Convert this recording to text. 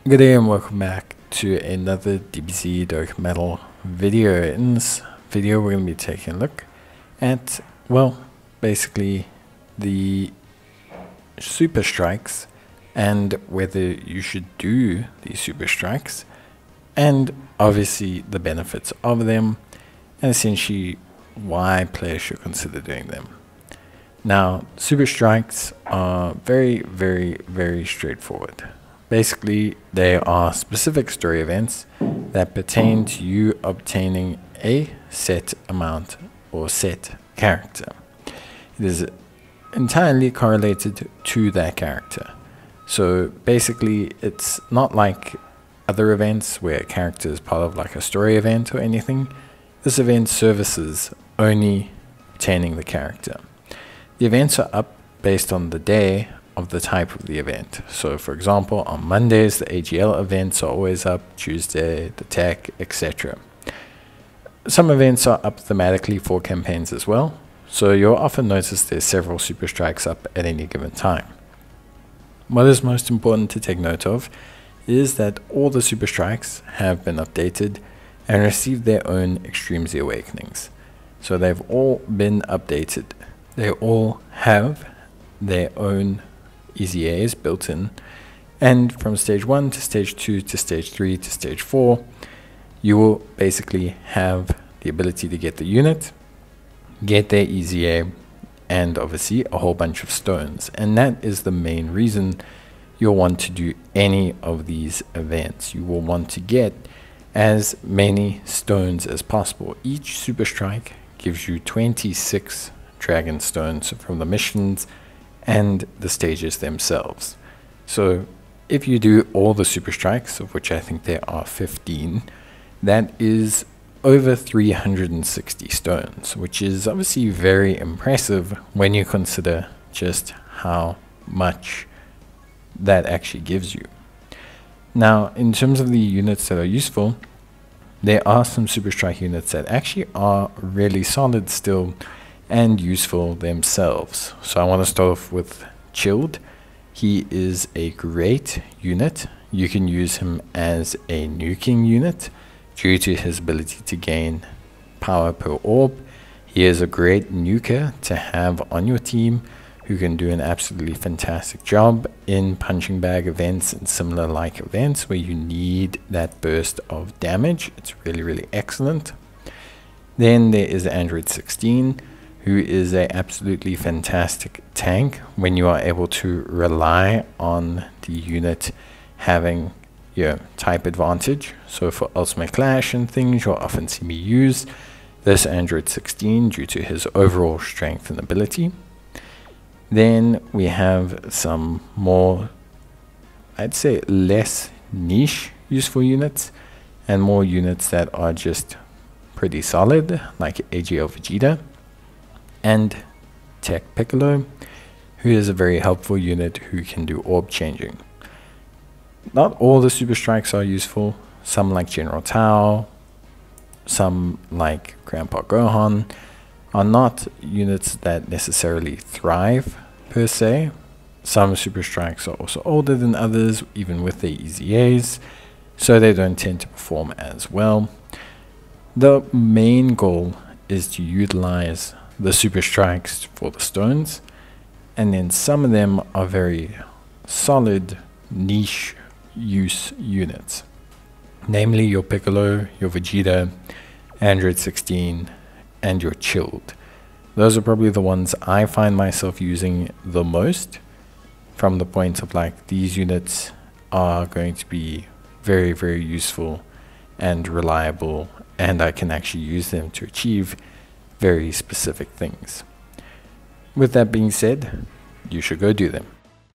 Good day and welcome back to another DBZ Dokkan Metal video. In this video we're going to be taking a look at, well, basically the super strikes and whether you should do these super strikes, and obviously the benefits of them, and essentially why players should consider doing them. Now, super strikes are very straightforward. Basically, they are specific story events that pertain to you obtaining a set amount or set character. It is entirely correlated to that character. So basically, it's not like other events where a character is part of like a story event or anything. This event services only obtaining the character. The events are up based on the day of the type of the event. So for example, on Mondays the AGL events are always up, Tuesday the tech, etc. Some events are up thematically for campaigns as well, so you'll often notice there's several super strikes up at any given time. What is most important to take note of is that all the super strikes have been updated and received their own Extreme Z Awakenings. So they've all been updated. They all have their own EZAs built in, and from stage 1 to stage 2 to stage 3 to stage 4 you will basically have the ability to get the unit, get their EZA, and obviously a whole bunch of stones. And that is the main reason you'll want to do any of these events. You will want to get as many stones as possible. Each super strike gives you 26 dragon stones from the missions and the stages themselves. So if you do all the super strikes, of which I think there are 15, that is over 360 stones, which is obviously very impressive when you consider just how much that actually gives you. Now, in terms of the units that are useful, there are some super strike units that actually are really solid still and useful themselves. So I want to start off with Chilled. He is a great unit. You can use him as a nuking unit due to his ability to gain power per orb. He is a great nuker to have on your team who can do an absolutely fantastic job in punching bag events and similar like events where you need that burst of damage. It's really excellent. Then there is Android 16, who is a absolutely fantastic tank when you are able to rely on the unit having your type advantage. So for Ultimate Clash and things, you'll often see me use this Android 16 due to his overall strength and ability. Then we have some more, I'd say, less niche useful units, and more units that are just pretty solid, like AGL Vegeta and Tech Piccolo, who is a very helpful unit who can do orb changing. Not all the super strikes are useful. Some like General Tao, some like Grandpa Gohan are not units that necessarily thrive per se. Some super strikes are also older than others, even with their EZAs, so they don't tend to perform as well. The main goal is to utilize the super strikes for the stones, and then some of them are very solid niche use units, namely your Piccolo, your Vegeta, Android 16, and your Chilled. Those are probably the ones I find myself using the most, from the point of like these units are going to be very useful and reliable, and I can actually use them to achieve very specific things. With that being said, you should go do them.